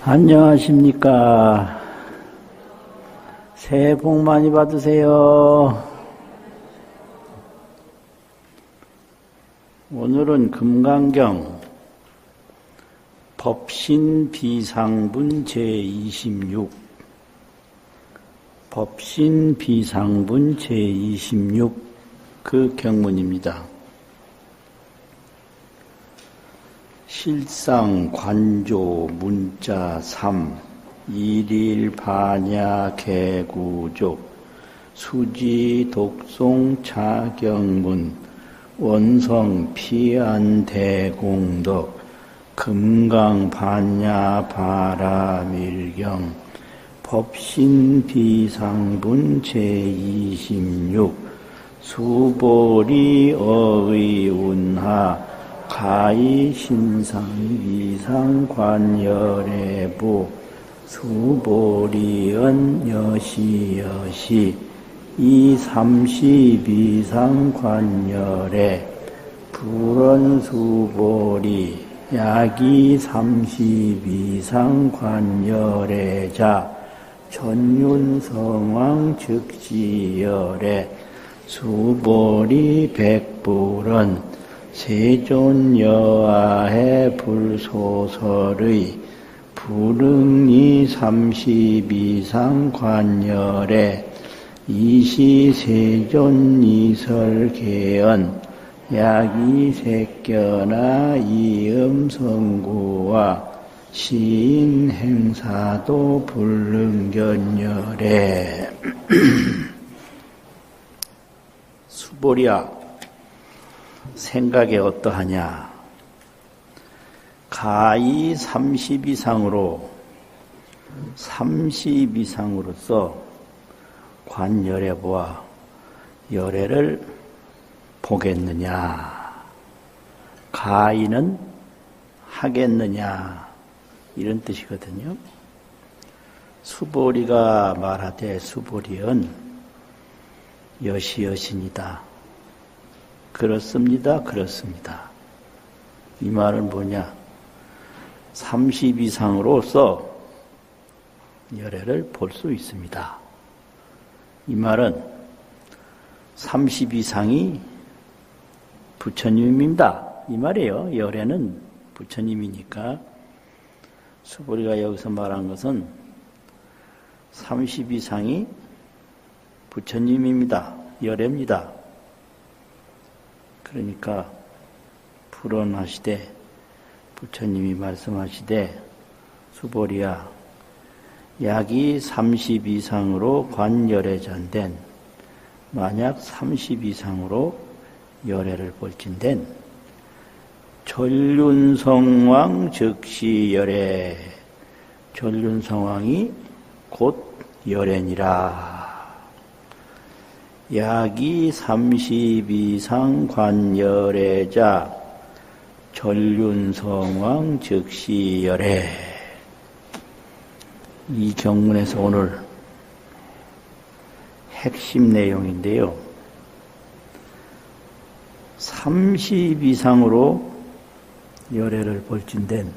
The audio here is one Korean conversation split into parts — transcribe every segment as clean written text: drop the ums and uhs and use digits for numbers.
안녕하십니까. 새해 복 많이 받으세요. 오늘은 금강경 법신비상분 제26 법신비상분 제26 그 경문입니다. 실상 관조 문자 3 일일 반야 개구족 수지 독송 차경문 원성 피안 대공덕 금강 반야 바라밀경 법신 비상분 제26 수보리 어의운하 가히 신상 위상 관열애부 수보리언 여시여시 이삼시 비상 관열애 불언 수보리 야기 삼시 비상 관열애자 전윤성왕 즉시열애 수보리 백불언 세존여아해 불소설의 불응이 삼시비상 관열에 이시세존이설개언 야기색견아 이음성구와 시인행사도 불능견열에 수보리야 생각이 어떠하냐? 가히 30 이상으로서 관열애 보아 열애를 보겠느냐? 가히는 하겠느냐? 이런 뜻이거든요. 수보리가 말하되 수보리은 여시여신이다. 그렇습니다. 그렇습니다. 이 말은 뭐냐? 30 이상으로서 열애를 볼 수 있습니다. 이 말은 30 이상이 부처님입니다. 이 말이에요. 열애는 부처님이니까 수보리가 여기서 말한 것은 30 이상이 부처님입니다. 열애입니다. 그러니까 불언하시되 부처님이 말씀하시되 수보리야 약이 30 이상으로 관열애전된 만약 30 이상으로 열애를 볼진된 전륜성왕 즉시열애 전륜성왕이 곧 열애니라. 약이 30 이상 관열애자 전륜성왕 즉시열애. 이 경문에서 오늘 핵심 내용인데요. 30 이상으로 열애를 볼진된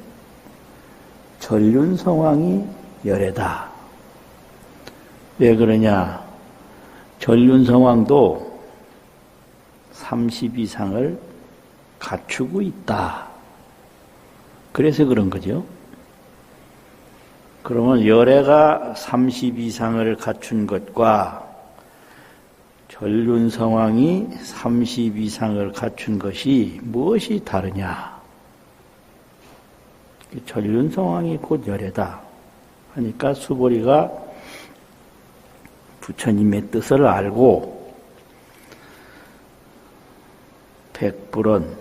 전륜성왕이 열애다. 왜 그러냐? 전륜성왕도 30 이상을 갖추고 있다. 그래서 그런 거죠. 그러면 열애가 30 이상을 갖춘 것과 전륜성왕이 30 이상을 갖춘 것이 무엇이 다르냐? 전륜성왕이 곧 열애다 하니까 수보리가 부처님의 뜻을 알고 백불언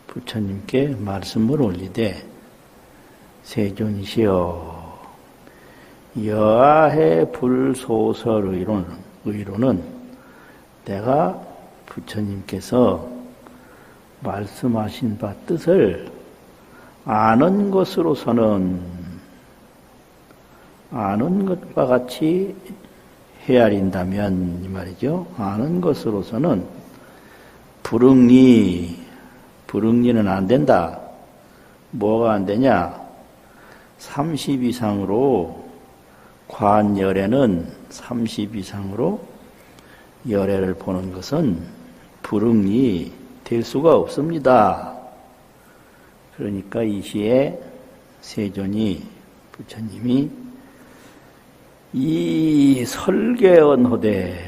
부처님께 말씀을 올리되 세존이시여 여아해 불소설 의로는 내가 부처님께서 말씀하신 바 뜻을 아는 것으로서는 아는 것과 같이 헤아린다면 이 말이죠. 아는 것으로서는 불응리는 안 된다. 뭐가 안 되냐? 30 이상으로 관열에는 30 이상으로 열애를 보는 것은 불응이 될 수가 없습니다. 그러니까 이 시에 세존이 부처님이 이 설계언호대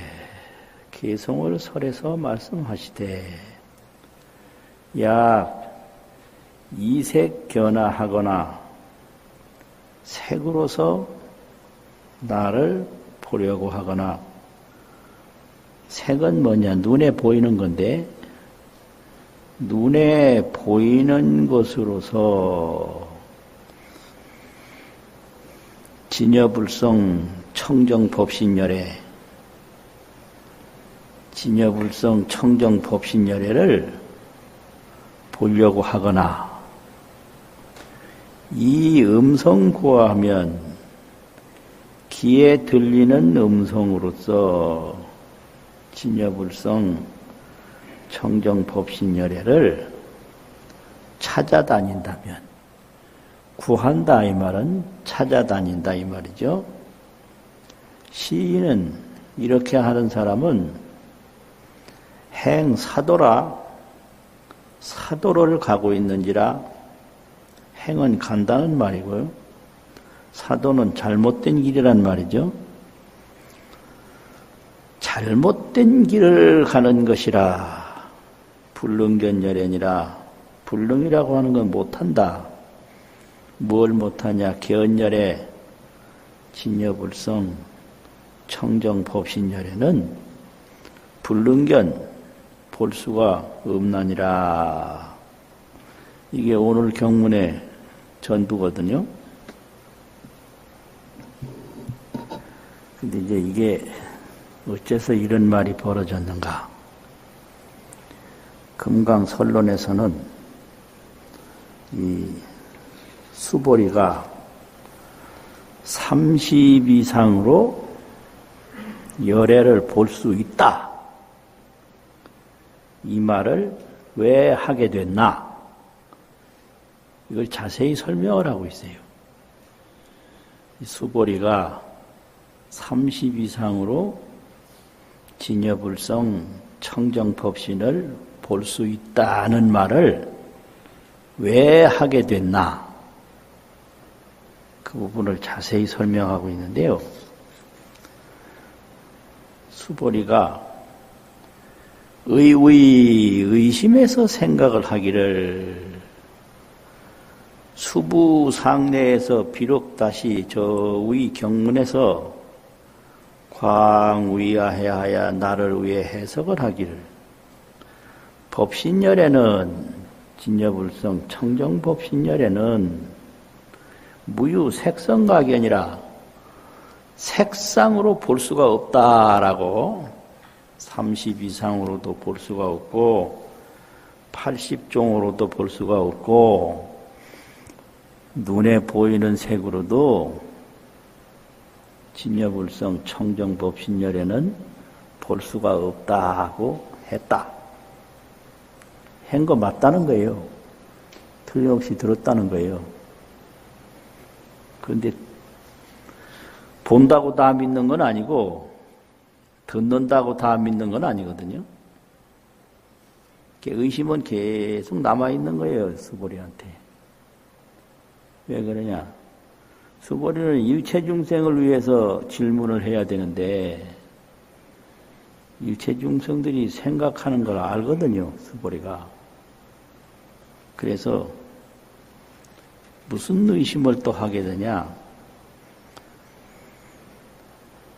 개성을 설해서 말씀하시되 약 이색 견화하거나 색으로서 나를 보려고 하거나 색은 뭐냐? 눈에 보이는 건데 눈에 보이는 것으로서 진여불성 청정법신열애 진여불성 청정법신열애를 보려고 하거나 이 음성고하면 귀에 들리는 음성으로서 진여불성 청정법신열애를 찾아다닌다면 구한다 이 말은 찾아다닌다 이 말이죠. 시인은 이렇게 하는 사람은 행사도라 사도를 가고 있는지라 행은 간다는 말이고요. 사도는 잘못된 길이란 말이죠. 잘못된 길을 가는 것이라 불능견열애니라. 불능이라고 하는 건 못한다. 뭘 못하냐? 견열애, 진여불성, 청정법신열애는 불능견 볼 수가 없나니라. 이게 오늘 경문의 전부거든요. 근데 이제 이게 어째서 이런 말이 벌어졌는가? 금강설론에서는 이 수보리가 30 이상으로 열애를 볼 수 있다. 이 말을 왜 하게 됐나? 이걸 자세히 설명을 하고 있어요. 이 수보리가 30 이상으로 진여불성 청정법신을 볼 수 있다는 말을 왜 하게 됐나? 그 부분을 자세히 설명하고 있는데요. 수보리가 의심해서 생각을 하기를 수부상내에서 비록 다시 저 위 경문에서 광위하야 나를 위해 해석을 하기를 법신열애는 진여불성 청정법신열애는 무유색성각연이라 색상으로 볼 수가 없다라고 30 이상으로도 볼 수가 없고 80종으로도 볼 수가 없고 눈에 보이는 색으로도 진여불성 청정법신열애는 볼 수가 없다고 했다. 한 거 맞다는 거예요. 틀림없이 들었다는 거예요. 그런데 본다고 다 믿는 건 아니고 듣는다고 다 믿는 건 아니거든요. 의심은 계속 남아있는 거예요. 수보리한테. 왜 그러냐? 수보리는 일체중생을 위해서 질문을 해야 되는데 일체중생들이 생각하는 걸 알거든요. 수보리가. 그래서 무슨 의심을 또 하게 되냐?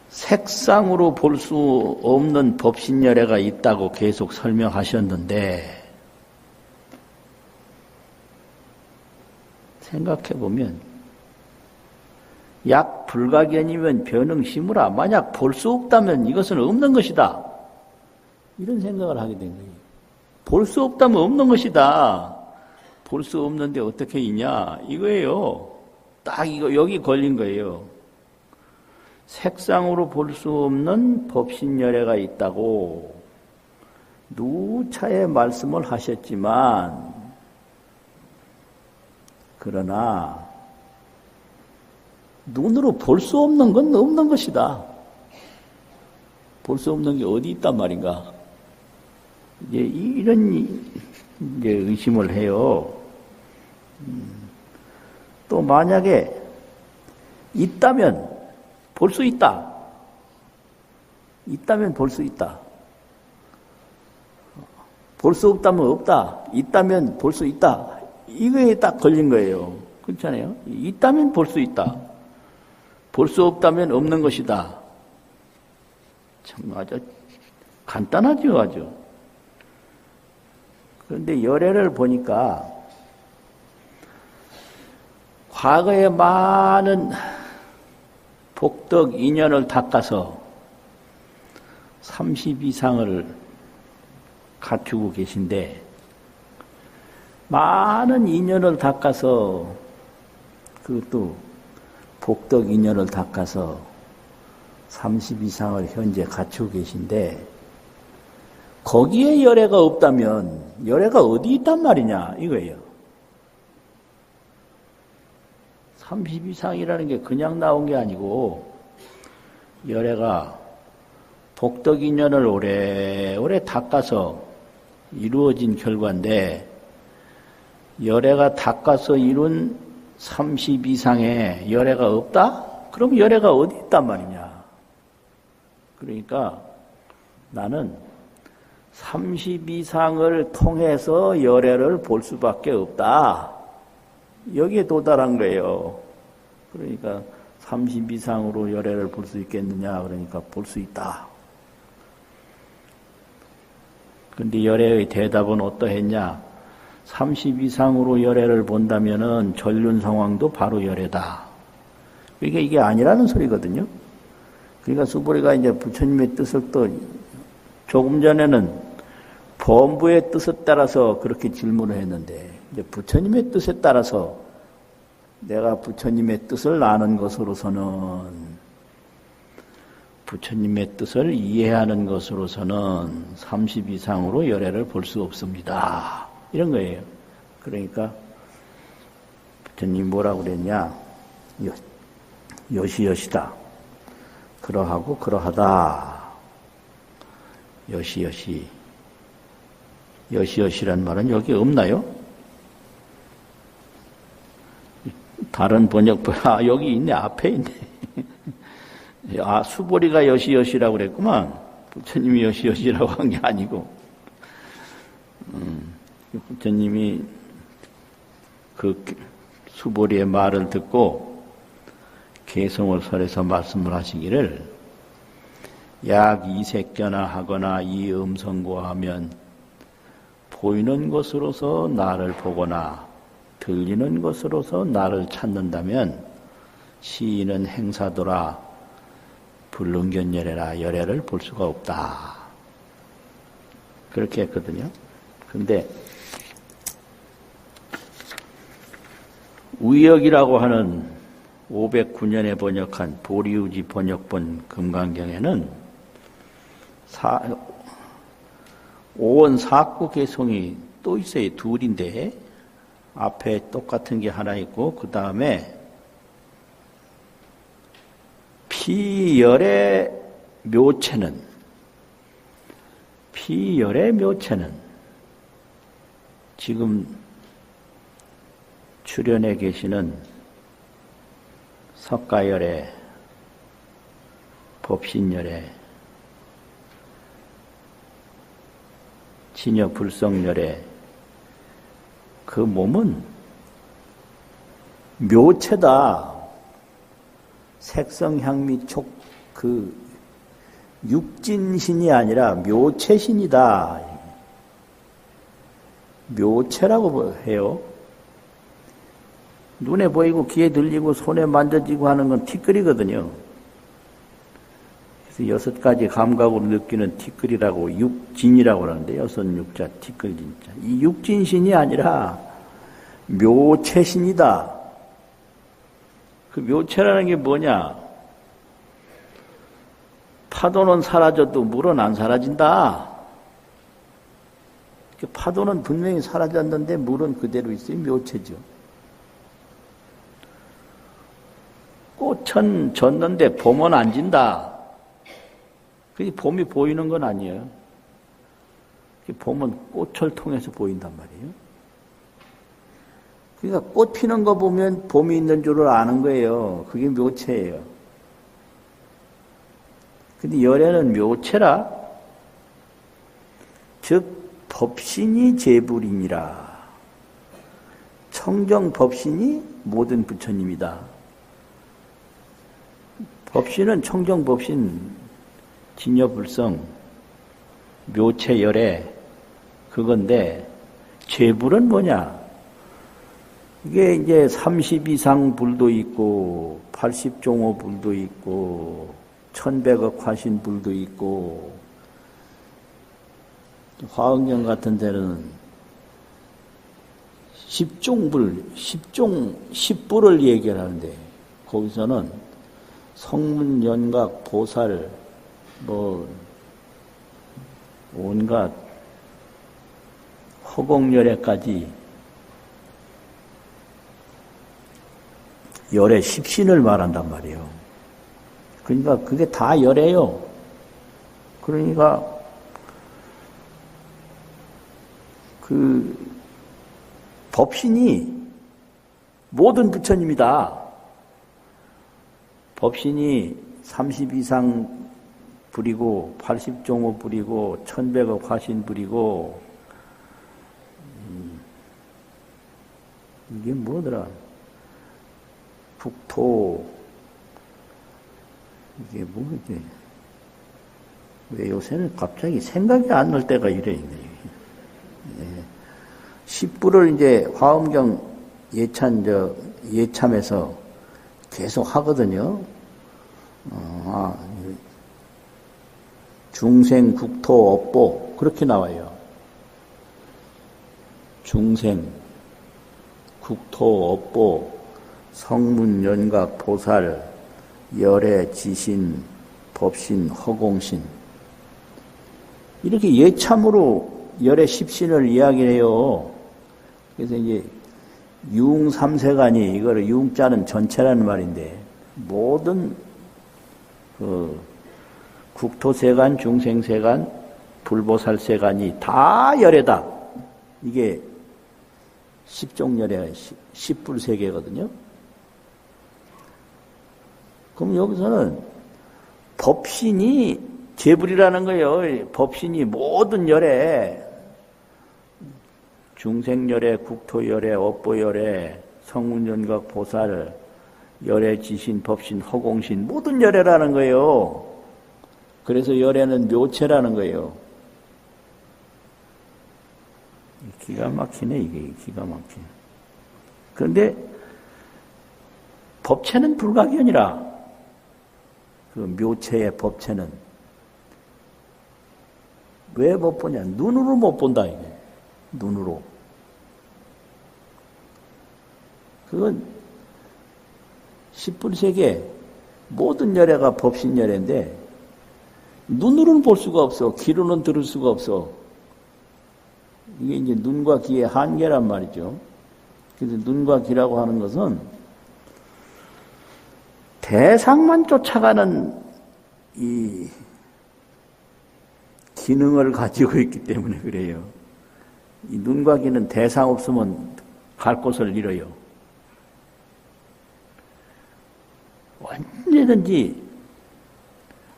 색상으로 볼 수 없는 법신열애가 있다고 계속 설명하셨는데 생각해보면 약 불가견이면 변응심으라. 만약 볼 수 없다면 이것은 없는 것이다. 이런 생각을 하게 된 거예요. 볼 수 없다면 없는 것이다. 볼 수 없는데 어떻게 있냐? 이거예요. 딱 이거 여기 걸린 거예요. 색상으로 볼 수 없는 법신열애가 있다고 누차에 말씀을 하셨지만 그러나 눈으로 볼 수 없는 건 없는 것이다. 볼 수 없는 게 어디 있단 말인가? 이제 이런 이제 의심을 해요. 또 만약에 있다면 볼 수 있다. 있다면 볼 수 있다. 볼 수 없다면 없다. 있다면 볼 수 있다. 이거에 딱 걸린 거예요. 그렇잖아요. 있다면 볼 수 있다. 볼 수 없다면 없는 것이다. 참 아주 간단하죠, 아주. 그런데 열애를 보니까 과거에 많은 복덕 인연을 닦아서 30 이상을 갖추고 계신데, 많은 인연을 닦아서, 그것도 복덕 인연을 닦아서 30 이상을 현재 갖추고 계신데, 거기에 열애가 없다면 열애가 어디 있단 말이냐 이거예요. 30 이상이라는 게 그냥 나온 게 아니고, 열애가 복덕 인연을 오래오래 닦아서 이루어진 결과인데, 열애가 닦아서 이룬 30 이상의 열애가 없다? 그럼 열애가 어디 있단 말이냐? 그러니까 나는 30 이상을 통해서 열애를 볼 수밖에 없다. 여기에 도달한 거예요. 그러니까 30 이상으로 열애를 볼 수 있겠느냐? 그러니까 볼 수 있다. 근데 열애의 대답은 어떠했냐? 30 이상으로 열애를 본다면은 전륜 상황도 바로 열애다. 그러니까 이게 아니라는 소리거든요. 그러니까 수보리가 이제 부처님의 뜻을 또 조금 전에는 범부의 뜻에 따라서 그렇게 질문을 했는데, 이제 부처님의 뜻에 따라서 내가 부처님의 뜻을 아는 것으로서는, 부처님의 뜻을 이해하는 것으로서는 30 이상으로 열애를 볼 수 없습니다. 이런 거예요. 그러니까 부처님이 뭐라고 그랬냐? 여시여시다. 그러하고 그러하다. 여시여시. 여시여시란 말은 여기 없나요? 다른 번역본, 여기 있네. 앞에 있네. 수보리가 여시여시라고 그랬구만. 부처님이 여시여시라고 한 게 아니고. 부처님이 그 수보리의 말을 듣고 개성을 설해서 말씀을 하시기를, 약 이색견화 하거나 이 음성고하면 보이는 것으로서 나를 보거나 들리는 것으로서 나를 찾는다면 시인은 행사도라 불능견열애라 열애를 볼 수가 없다. 그렇게 했거든요. 근데 우역이라고 하는 509년에 번역한 보리우지 번역본 금강경에는 오원 사구 개송이 또 있어요. 둘인데 앞에 똑같은 게 하나 있고 그 다음에 피열의 묘체는 지금 출연해 계시는 석가열애, 법신열애, 진여불성열애, 그 몸은 묘체다. 색성향미촉 그 육진신이 아니라 묘체신이다. 묘체라고 해요. 눈에 보이고 귀에 들리고 손에 만져지고 하는 건 티끌이거든요. 그래서 6가지 감각으로 느끼는 티끌이라고 육진이라고 하는데, 6육자 티끌진자. 이 육진신이 아니라 묘체신이다. 그 묘체라는 게 뭐냐? 파도는 사라져도 물은 안 사라진다. 파도는 분명히 사라졌는데 물은 그대로 있어요. 묘체죠. 꽃은 졌는데 봄은 안 진다. 그게 봄이 보이는 건 아니에요. 봄은 꽃을 통해서 보인단 말이에요. 그러니까 꽃 피는 거 보면 봄이 있는 줄을 아는 거예요. 그게 묘체예요. 근데 열애는 묘체라. 즉 법신이 제불이니라. 청정 법신이 모든 부처님이다. 법신은 청정 법신, 진여불성, 묘체 열애 그건데 제불은 뭐냐? 이게 이제 30 이상 불도 있고 80종호 불도 있고 1100억 화신 불도 있고 화엄경 같은 데는 10종불, 10불을 얘기하는데 거기서는 성문, 연각, 보살 온갖 허공열애까지 열애 10신을 말한단 말이에요. 그러니까 그게 다 열애요. 그러니까 그 법신이 모든 부처님이다. 법신이 30 이상 불이고 80종호 불이고 1100억 화신 불이고 이게 뭐더라? 국토 이게 뭐지? 왜 요새는 갑자기 생각이 안 날 때가 이래 있네. 예. 10부를 이제 화엄경 예참에서 계속 하거든요. 중생, 국토, 업보 그렇게 나와요. 중생, 국토, 업보, 성문, 연각, 보살, 열애, 지신, 법신, 허공신 이렇게 예참으로 열애 십신을 이야기해요. 그래서 이제 융삼세간이 이거를 융자는 전체라는 말인데 모든 그 국토세간, 중생세간, 불보살세간이 다 열애다. 이게 십종열애가 십불세계거든요. 그럼 여기서는 법신이 제불이라는 거예요. 법신이 모든 열애, 중생열애, 국토열애, 업보열애, 성문연각, 보살, 열애, 지신, 법신, 허공신 모든 열애라는 거예요. 그래서 열애는 묘체라는 거예요. 기가 막히네, 이게 기가 막히네. 그런데 법체는 불가견이라. 그 묘체의 법체는 왜 못 보냐? 눈으로 못 본다 이게. 눈으로. 그건 십불세계 모든 열애가 법신열애인데 눈으로는 볼 수가 없어. 귀로는 들을 수가 없어. 이게 이제 눈과 귀의 한계란 말이죠. 그래서 눈과 귀라고 하는 것은 대상만 쫓아가는 이 기능을 가지고 있기 때문에 그래요. 이 눈과 귀는 대상 없으면 갈 곳을 잃어요. 언제든지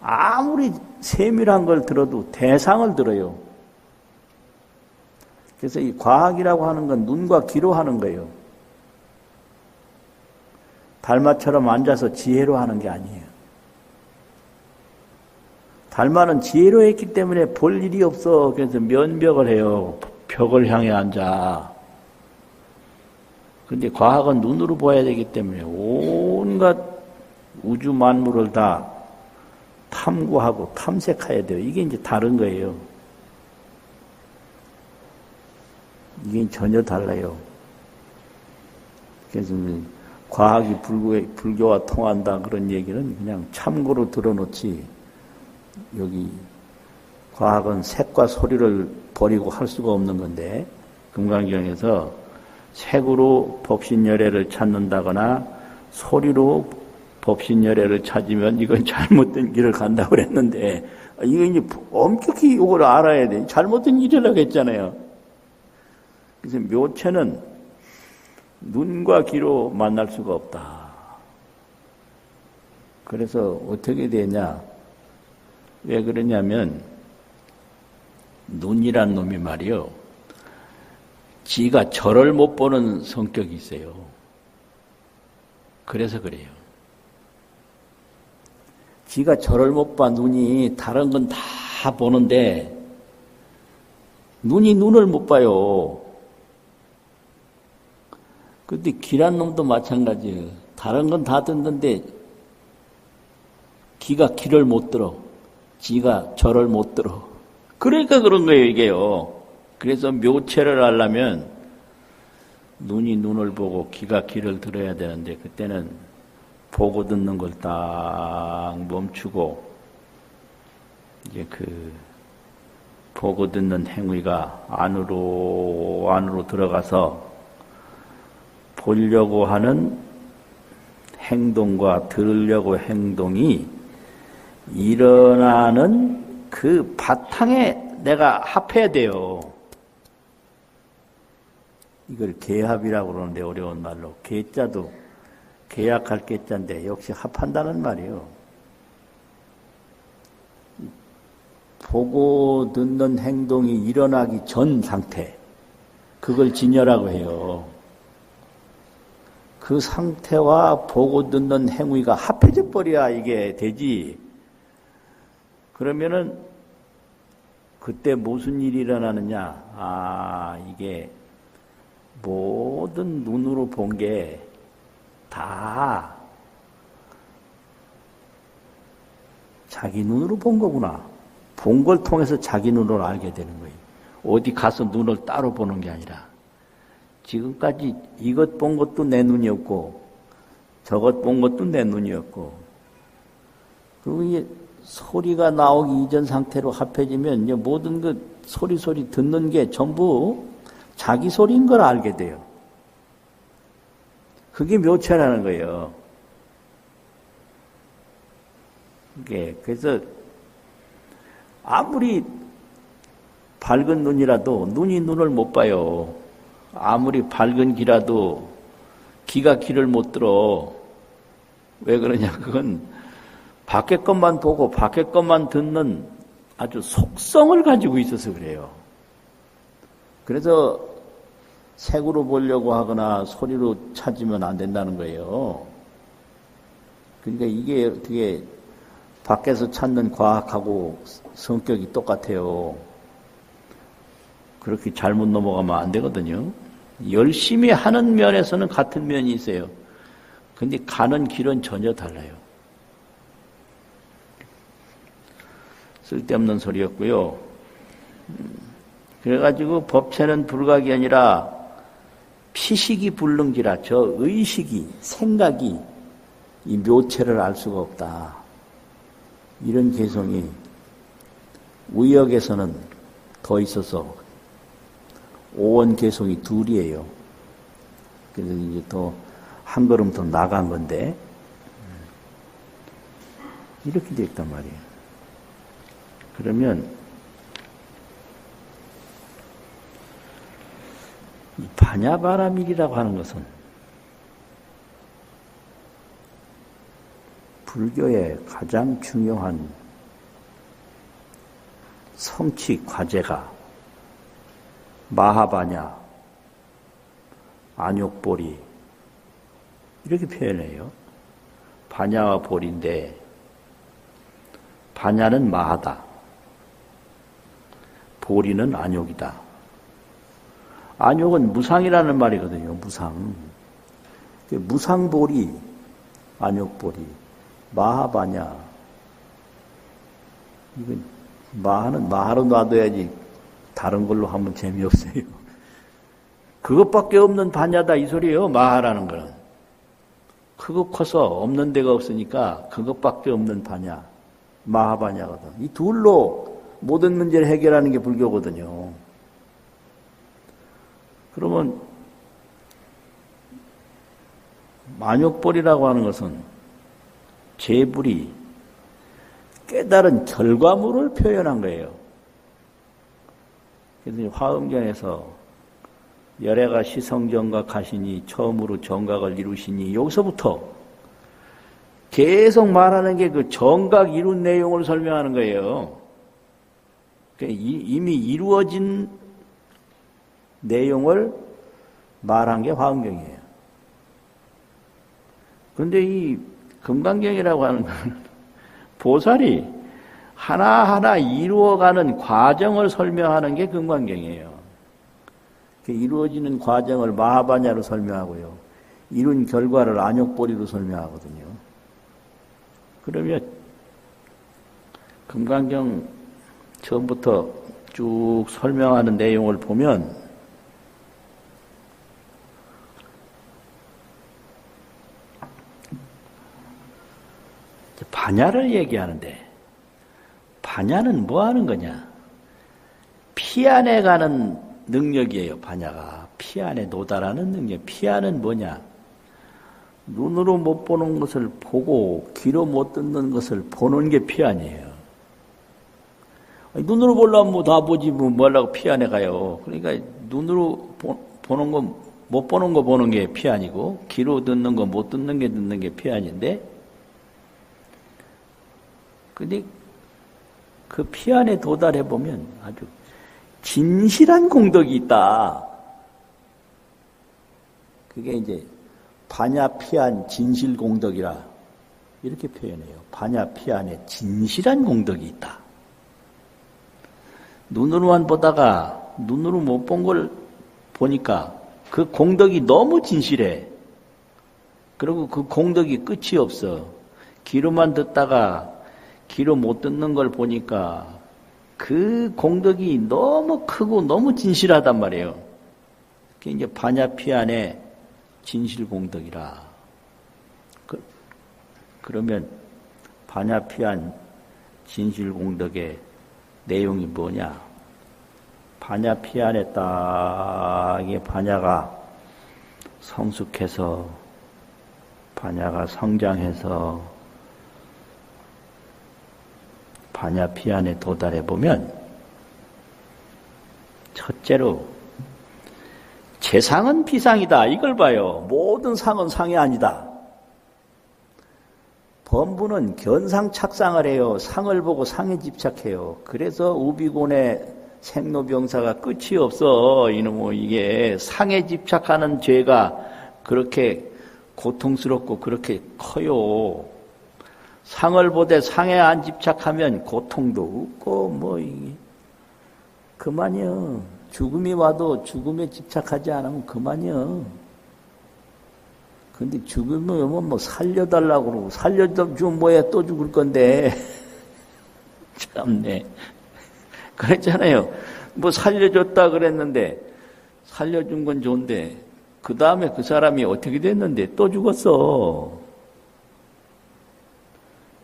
아무리 세밀한 걸 들어도 대상을 들어요. 그래서 이 과학이라고 하는 건 눈과 귀로 하는 거예요. 달마처럼 앉아서 지혜로 하는 게 아니에요. 달마는 지혜로 했기 때문에 볼 일이 없어. 그래서 면벽을 해요. 벽을 향해 앉아. 그런데 과학은 눈으로 봐야 되기 때문에 온갖 우주 만물을 다 탐구하고 탐색해야 돼요. 이게 이제 다른 거예요. 이게 전혀 달라요. 그래서 과학이 불교와 통한다 그런 얘기는 그냥 참고로 들어놓지. 여기 과학은 색과 소리를 버리고 할 수가 없는 건데 금강경에서 색으로 법신열애를 찾는다거나 소리로 법신열애를 찾으면 이건 잘못된 길을 간다고 그랬는데, 이거 이제 엄격히 이걸 알아야 돼. 잘못된 길이라고 했잖아요. 그래서 묘체는 눈과 귀로 만날 수가 없다. 그래서 어떻게 되냐? 왜 그러냐면, 눈이란 놈이 말이요, 지가 저를 못 보는 성격이 있어요. 그래서 그래요. 지가 저를 못 봐. 눈이 다른 건 다 보는데 눈이 눈을 못 봐요. 근데 귀란 놈도 마찬가지예요. 다른 건 다 듣는데 귀가 귀를 못 들어. 지가 저를 못 들어. 그러니까 그런 거예요, 이게요. 그래서 묘체를 하려면 눈이 눈을 보고 귀가 귀를 들어야 되는데, 그때는 보고 듣는 걸 딱 멈추고, 이제 그 보고 듣는 행위가 안으로 들어가서 보려고 하는 행동과 들으려고 행동이 일어나는 그 바탕에 내가 합해야 돼요. 이걸 계합이라고 그러는데, 어려운 말로. 계자도 계약할 계자인데 역시 합한다는 말이에요. 보고 듣는 행동이 일어나기 전 상태, 그걸 진여라고 해요. 그 상태와 보고 듣는 행위가 합해져 버려야 이게 되지. 그러면은 그때 무슨 일이 일어나느냐? 이게 모든 눈으로 본 게 다 자기 눈으로 본 거구나. 본 걸 통해서 자기 눈으로 알게 되는 거예요. 어디 가서 눈을 따로 보는 게 아니라, 지금까지 이것 본 것도 내 눈이었고 저것 본 것도 내 눈이었고, 그리고 이게 소리가 나오기 이전 상태로 합해지면 이제 모든 그 소리 듣는 게 전부 자기 소리인 걸 알게 돼요. 그게 묘체라는 거예요. 그래서 아무리 밝은 눈이라도 눈이 눈을 못 봐요. 아무리 밝은 귀라도 귀가 귀를 못 들어. 왜 그러냐? 그건 밖에 것만 보고 밖에 것만 듣는 아주 속성을 가지고 있어서 그래요. 그래서 색으로 보려고 하거나 소리로 찾으면 안 된다는 거예요. 그러니까 이게 어떻게 밖에서 찾는 과학하고 성격이 똑같아요. 그렇게 잘못 넘어가면 안 되거든요. 열심히 하는 면에서는 같은 면이 있어요. 근데 가는 길은 전혀 달라요. 쓸데없는 소리였고요. 그래가지고 법체는 불각이 아니라 피식이 불능지라, 저 의식이, 생각이 이 묘체를 알 수가 없다. 이런 개성이 의역에서는 더 있어서 오원 개성이 둘이에요. 그래서 이제 더 한 걸음 더 나간 건데, 이렇게 되어 있단 말이에요. 그러면 이 반야바라밀이라고 하는 것은 불교의 가장 중요한 성취 과제가 마하바냐, 안욕보리 이렇게 표현해요. 바냐와 보리인데, 바냐는 마하다, 보리는 안욕이다. 안욕은 무상이라는 말이거든요. 무상. 무상보리, 안욕보리, 마하바냐. 이건 마하는 마하로 놔둬야지 다른 걸로 하면 재미없어요. 그것밖에 없는 바냐다 이 소리예요. 마하라는 거는. 크고 커서 없는 데가 없으니까 그것밖에 없는 바냐, 마하바냐거든. 이 둘로 모든 문제를 해결하는 게 불교거든요. 그러면 만욕벌이라고 하는 것은 재불이 깨달은 결과물을 표현한 거예요. 그래서 화엄경에서 열애가 시성정각하시니 처음으로 정각을 이루시니 여기서부터 계속 말하는 게 그 정각 이룬 내용을 설명하는 거예요. 이미 이루어진 내용을 말한 게 화엄경이에요. 그런데 이 금강경이라고 하는 건 보살이 하나하나 이루어가는 과정을 설명하는 게 금강경이에요. 이루어지는 과정을 마하바냐로 설명하고요. 이룬 결과를 안욕보리로 설명하거든요. 그러면 금강경 처음부터 쭉 설명하는 내용을 보면 반야를 얘기하는데 반야는 뭐 하는 거냐? 피안에 가는 능력이에요. 반야가 피안에 도달하는 능력. 피안은 뭐냐? 눈으로 못 보는 것을 보고 귀로 못 듣는 것을 보는 게 피안이에요. 눈으로 보려면 뭐 다 보지 뭐 하려고 피안에 가요. 그러니까 눈으로 보는 거 못 보는 거 보는 게 피안이고 귀로 듣는 거 못 듣는 게 피안인데 근데 그 피안에 도달해 보면 아주 진실한 공덕이 있다. 그게 이제 반야피안 진실공덕이라 이렇게 표현해요. 반야피안에 진실한 공덕이 있다. 눈으로만 보다가 눈으로 못 본 걸 보니까 그 공덕이 너무 진실해. 그리고 그 공덕이 끝이 없어. 귀로만 듣다가 귀로 못 듣는 걸 보니까 그 공덕이 너무 크고 너무 진실하단 말이에요. 그게 이제 반야피안의 진실공덕이라. 그러면 반야피안 진실공덕의 내용이 뭐냐? 반야피안에 딱 반야가 성숙해서 반야가 성장해서 반야피안에 도달해 보면 첫째로 재상은 비상이다. 이걸 봐요. 모든 상은 상이 아니다. 범부는 견상착상을 해요. 상을 보고 상에 집착해요. 그래서 우비곤의 생로병사가 끝이 없어. 이놈의 이게 상에 집착하는 죄가 그렇게 고통스럽고 그렇게 커요. 상을 보되 상에 안 집착하면 고통도 없고 뭐 이게 그만이요. 죽음이 와도 죽음에 집착하지 않으면 그만이요. 근데 죽음이 오면 뭐 살려달라고 그러고 살려주면 뭐야 또 죽을 건데 참네. 그랬잖아요. 뭐 살려줬다 그랬는데 살려준 건 좋은데 그 다음에 그 사람이 어떻게 됐는데 또 죽었어.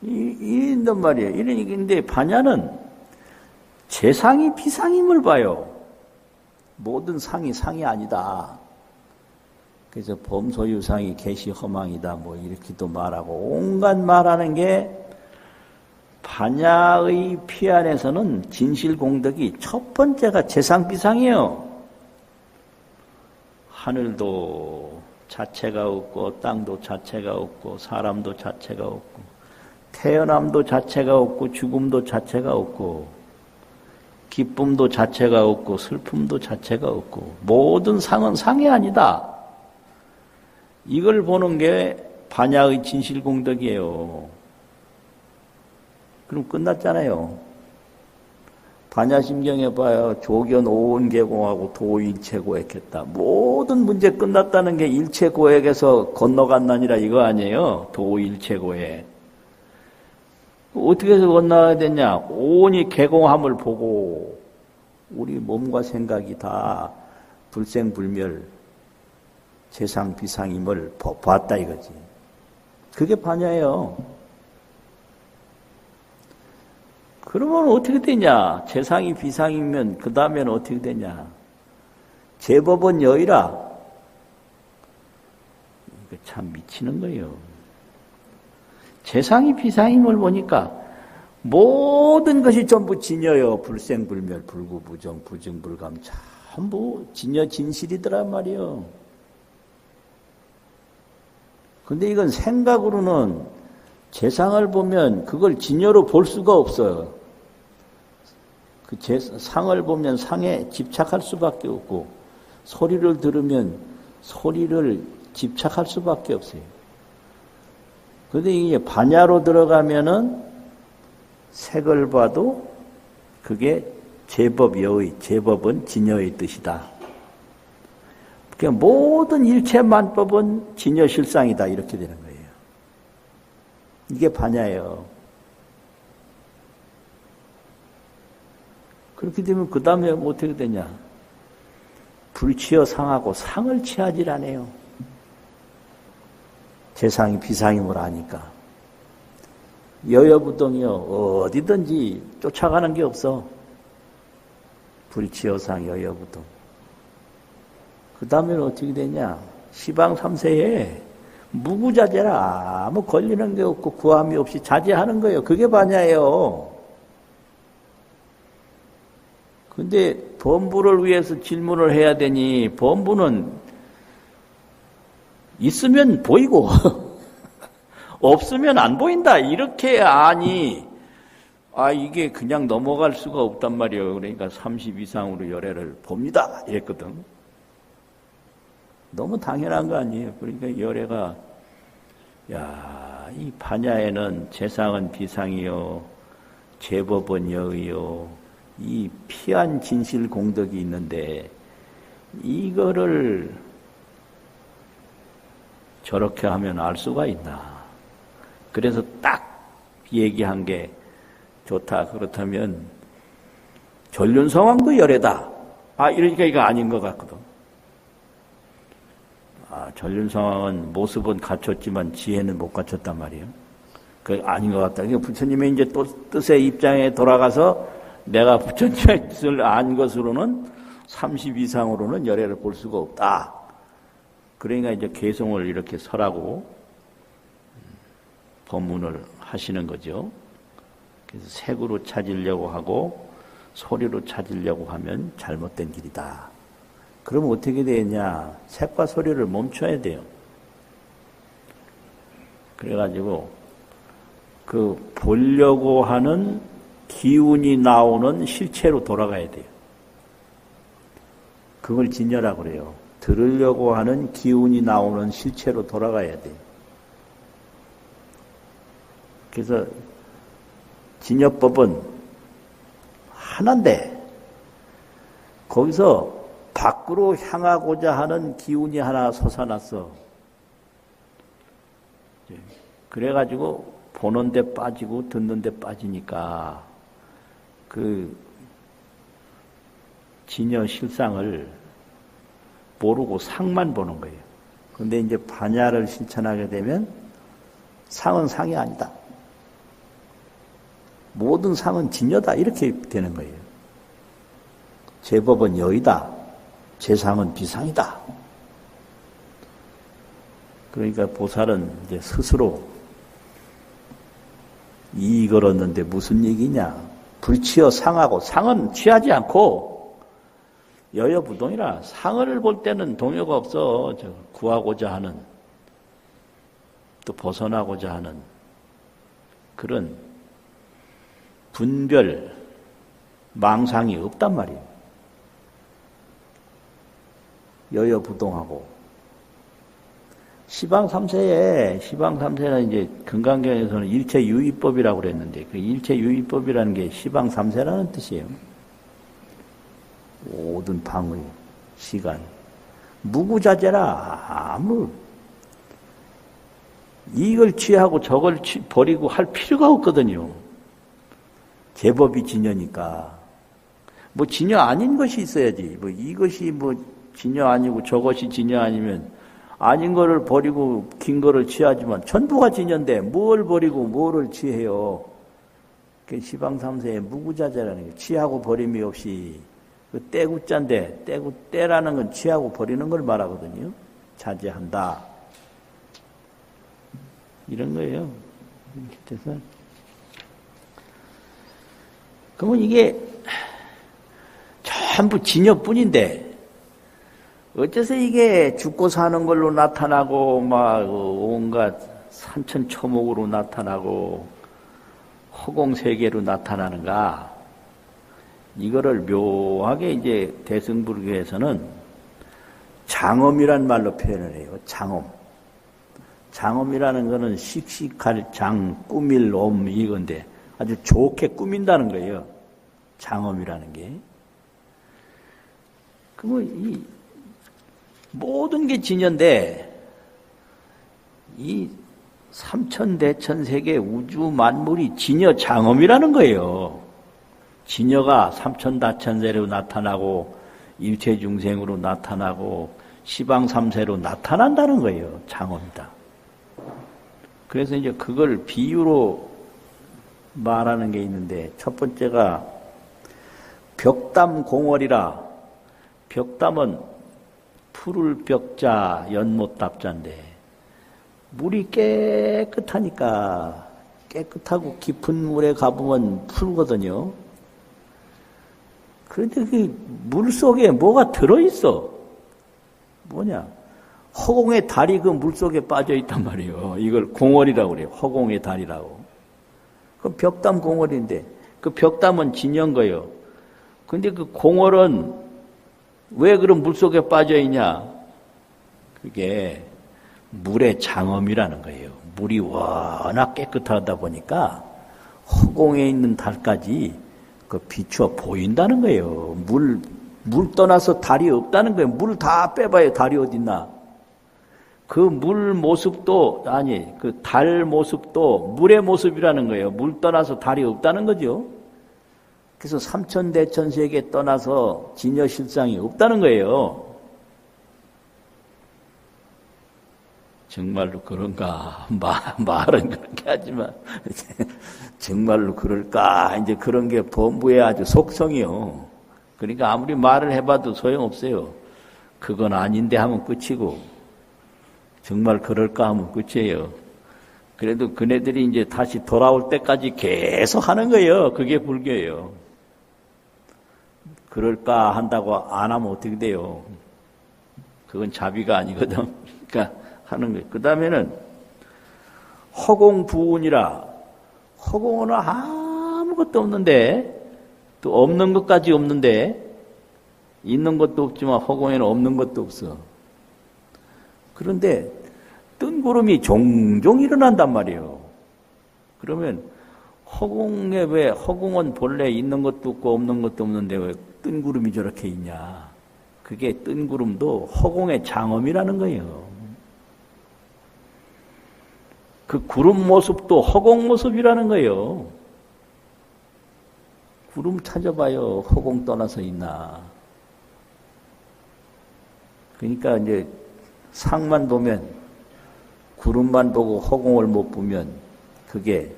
이런단 말이에요. 이러니까 반야는 재상이 비상임을 봐요. 모든 상이 상이 아니다. 그래서 범소유상이 개시허망이다. 뭐 이렇게도 말하고 온갖 말하는 게 반야의 피안에서는 진실공덕이 첫 번째가 재상비상이에요. 하늘도 자체가 없고 땅도 자체가 없고 사람도 자체가 없고 태어남도 자체가 없고 죽음도 자체가 없고 기쁨도 자체가 없고 슬픔도 자체가 없고 모든 상은 상이 아니다. 이걸 보는 게 반야의 진실공덕이에요. 그럼 끝났잖아요. 반야심경에 봐요. 조견 오온개공하고 도일체고액했다. 모든 문제 끝났다는 게 일체고액에서 건너갔나니라 이거 아니에요. 도일체고액. 어떻게 해서 건너야 되냐? 오온이 개공함을 보고 우리 몸과 생각이 다 불생불멸 재상 비상임을 봤다 이거지. 그게 반야예요. 그러면 어떻게 되냐? 재상이 비상이면 그 다음에는 어떻게 되냐? 제법은 여의라. 이거 참 미치는 거예요. 재상이 비상임을 보니까 모든 것이 전부 진여요. 불생불멸, 불구부정, 부증불감 전부 진여 진실이더란 말이요. 근데 이건 생각으로는 재상을 보면 그걸 진여로 볼 수가 없어요. 그 상을 보면 상에 집착할 수밖에 없고, 소리를 들으면 소리를 집착할 수밖에 없어요. 근데 이게 반야로 들어가면은 색을 봐도 그게 제법여의, 제법은 진여의 뜻이다. 그러니까 모든 일체 만법은 진여실상이다. 이렇게 되는 거예요. 이게 반야예요. 그렇게 되면 그 다음에 어떻게 되냐? 불취어 상하고 상을 취하질 않아요. 재상이 비상임을 아니까. 여여부동이요. 어디든지 쫓아가는 게 없어. 불취어상 여여부동. 그 다음에는 어떻게 되냐? 시방삼세에 무구자재라. 아무 걸리는 게 없고 구함이 없이 자제하는 거예요. 그게 반야예요. 근데 범부를 위해서 질문을 해야 되니 범부는 있으면 보이고 없으면 안 보인다. 이렇게 아니. 이게 그냥 넘어갈 수가 없단 말이에요. 그러니까 30 이상으로 열애를 봅니다. 이랬거든. 너무 당연한 거 아니에요. 그러니까 열애가 이 반야에는 재상은 비상이요, 제법은 여의요, 이 피한 진실 공덕이 있는데 이거를 저렇게 하면 알 수가 있나. 그래서 딱 얘기한 게 좋다. 그렇다면 전륜성왕도 열애다. 이러니까 이거 아닌 것 같거든. 전륜성왕은 모습은 갖췄지만 지혜는 못 갖췄단 말이에요. 그 아닌 것 같다. 그러니까 부처님의 이제 또 뜻의 입장에 돌아가서 내가 부처님의 뜻을 안 것으로는 30 이상으로는 열애를 볼 수가 없다. 그러니까 이제 개성을 이렇게 설하고 법문을 하시는 거죠. 그래서 색으로 찾으려고 하고 소리로 찾으려고 하면 잘못된 길이다. 그러면 어떻게 되느냐? 색과 소리를 멈춰야 돼요. 그래가지고 그 보려고 하는 기운이 나오는 실체로 돌아가야 돼요. 그걸 진여라고 그래요. 들으려고 하는 기운이 나오는 실체로 돌아가야 돼요. 그래서 진여법은 하나인데 거기서 밖으로 향하고자 하는 기운이 하나 솟아났어. 그래가지고 보는 데 빠지고 듣는 데 빠지니까 그 진여 실상을 모르고 상만 보는 거예요. 그런데 이제 반야를 실천하게 되면 상은 상이 아니다. 모든 상은 진여다. 이렇게 되는 거예요. 제법은 여의다. 재상은 비상이다. 그러니까 보살은 이제 스스로 이익을 얻는데 무슨 얘기냐? 불취어 상하고 상은 취하지 않고 여여부동이라 상을 볼 때는 동요가 없어. 구하고자 하는 또 벗어나고자 하는 그런 분별 망상이 없단 말이에요. 여여부동하고 시방삼세는 이제 금강경에서는 일체유의법이라고 그랬는데 그 일체유의법이라는 게 시방삼세라는 뜻이에요. 모든 방의 시간 무구자재라. 아무 이걸 취하고 저걸 버리고 할 필요가 없거든요. 제법이 진여니까 뭐 진여 아닌 것이 있어야지. 뭐 이것이 뭐 진여 아니고 저것이 진여 아니면 아닌 거를 버리고 긴 거를 취하지만 전부가 진여인데 뭘 버리고 뭐를 취해요. 그 시방삼세의 무구자재라는 게 취하고 버림이 없이 그 떼구자인데 떼라는 건 취하고 버리는 걸 말하거든요. 자제한다. 이런 거예요. 이렇게 돼서. 그러면 이게 전부 진여뿐인데, 어째서 이게 죽고 사는 걸로 나타나고, 막 온갖 산천초목으로 나타나고, 허공세계로 나타나는가? 이거를 묘하게 이제 대승불교에서는 장엄이란 말로 표현을 해요. 장엄. 장엄이라는 거는 씩씩할 장, 꾸밀 엄 이건데 아주 좋게 꾸민다는 거예요. 장엄이라는 게. 그러면 이 모든 게 진여인데 이 삼천대천세계 우주 만물이 진여 장엄이라는 거예요. 진여가 삼천다천세로 나타나고 일체중생으로 나타나고 시방삼세로 나타난다는 거예요. 장엄이다. 그래서 이제 그걸 비유로 말하는 게 있는데, 첫 번째가 벽담공월이라. 벽담은 푸를 벽자 연못답자인데 물이 깨끗하니까, 깨끗하고 깊은 물에 가보면 푸르거든요. 그런데 그 물 속에 뭐가 들어있어. 뭐냐? 허공의 달이 그 물 속에 빠져 있단 말이에요. 이걸 공월이라고 그래요. 허공의 달이라고. 그 벽담 공월인데, 그 벽담은 진여인 거예요. 근데 그 공월은 왜 그런 물 속에 빠져 있냐? 그게 물의 장엄이라는 거예요. 물이 워낙 깨끗하다 보니까 허공에 있는 달까지 그 비추어 보인다는 거예요. 물 떠나서 달이 없다는 거예요. 물 다 빼봐야 달이 어딨나. 그 물 모습도, 아니, 그 달 모습도 물의 모습이라는 거예요. 물 떠나서 달이 없다는 거죠. 그래서 삼천대천세계 떠나서 진여실상이 없다는 거예요. 정말로 그런가? 말은 그렇게 하지만, 정말로 그럴까? 이제 그런 게 범부의 아주 속성이요. 그러니까 아무리 말을 해봐도 소용없어요. 그건 아닌데 하면 끝이고, 정말 그럴까 하면 끝이에요. 그래도 그네들이 이제 다시 돌아올 때까지 계속 하는 거예요. 그게 불교예요. 그럴까 한다고 안 하면 어떻게 돼요? 그건 자비가 아니거든. 그러니까 하는 거예요. 그 다음에는 허공부운이라. 허공은 아무것도 없는데, 또 없는 것까지 없는데, 있는 것도 없지만 허공에는 없는 것도 없어. 그런데 뜬구름이 종종 일어난단 말이에요. 그러면 허공에 왜, 허공은 본래 있는 것도 없고 없는 것도 없는데 왜 뜬구름이 저렇게 있냐. 그게 뜬구름도 허공의 장엄이라는 거예요. 그 구름 모습도 허공 모습이라는 거예요. 구름 찾아봐요. 허공 떠나서 있나. 그러니까 이제 상만 보면, 구름만 보고 허공을 못 보면 그게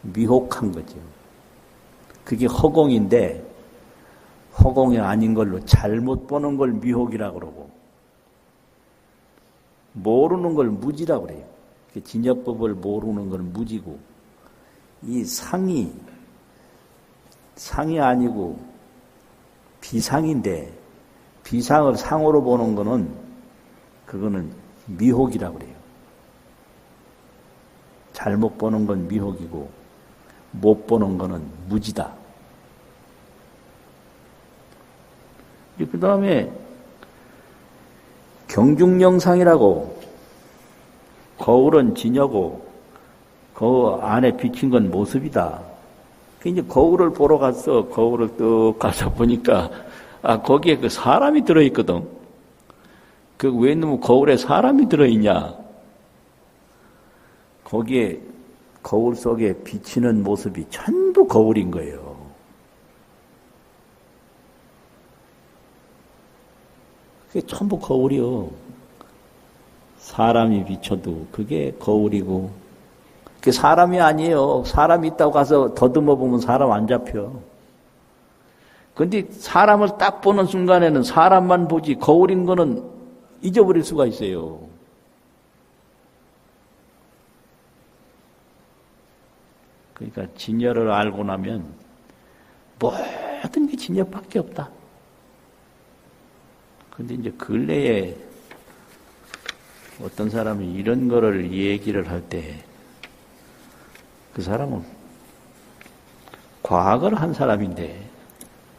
미혹한 거죠. 그게 허공인데 허공이 아닌 걸로 잘못 보는 걸 미혹이라고 그러고, 모르는 걸 무지라고 그래요. 진여법을 모르는 걸 무지고, 이 상이 아니고 비상인데, 비상을 상으로 보는 거는 그거는 미혹이라고 그래요. 잘못 보는 건 미혹이고 못 보는 거는 무지다. 그 다음에 경중영상이라고, 거울은 진여고 그 안에 비친 건 모습이다. 이제 거울을 보러 갔어. 거울을 뚝 가서 보니까 거기에 그 사람이 들어있거든. 그 왜 너무 거울에 사람이 들어있냐? 거기에 거울 속에 비치는 모습이 전부 거울인 거예요. 그게 전부 거울이요. 사람이 비춰도 그게 거울이고, 그게 사람이 아니에요. 사람이 있다고 가서 더듬어 보면 사람 안 잡혀. 근데 사람을 딱 보는 순간에는 사람만 보지 거울인 거는 잊어버릴 수가 있어요. 그러니까 진여를 알고 나면 모든 게 진여밖에 없다. 근데 이제 근래에 어떤 사람이 이런 거를 얘기를 할 때 그 사람은 과학을 한 사람인데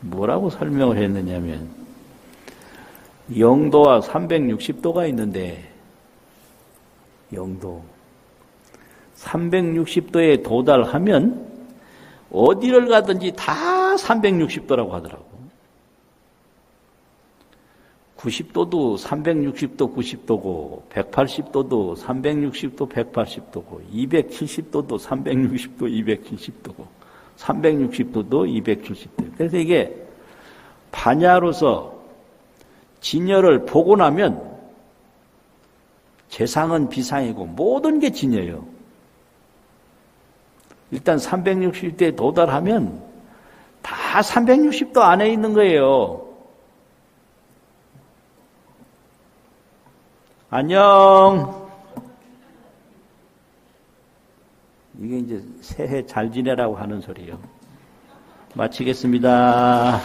뭐라고 설명을 했느냐면 영도와 360도가 있는데 영도 360도에 도달하면 어디를 가든지 다 360도라고 하더라고. 90도도 360도 90도고 180도도 360도 180도고 270도도 360도 270도고 360도도 270도. 그래서 이게 파냐로서 진여를 보고 나면 재상은 비상이고 모든 게 진여예요. 일단 360도에 도달하면 다 360도 안에 있는 거예요. 안녕. 이게 이제 새해 잘 지내라고 하는 소리예요. 마치겠습니다.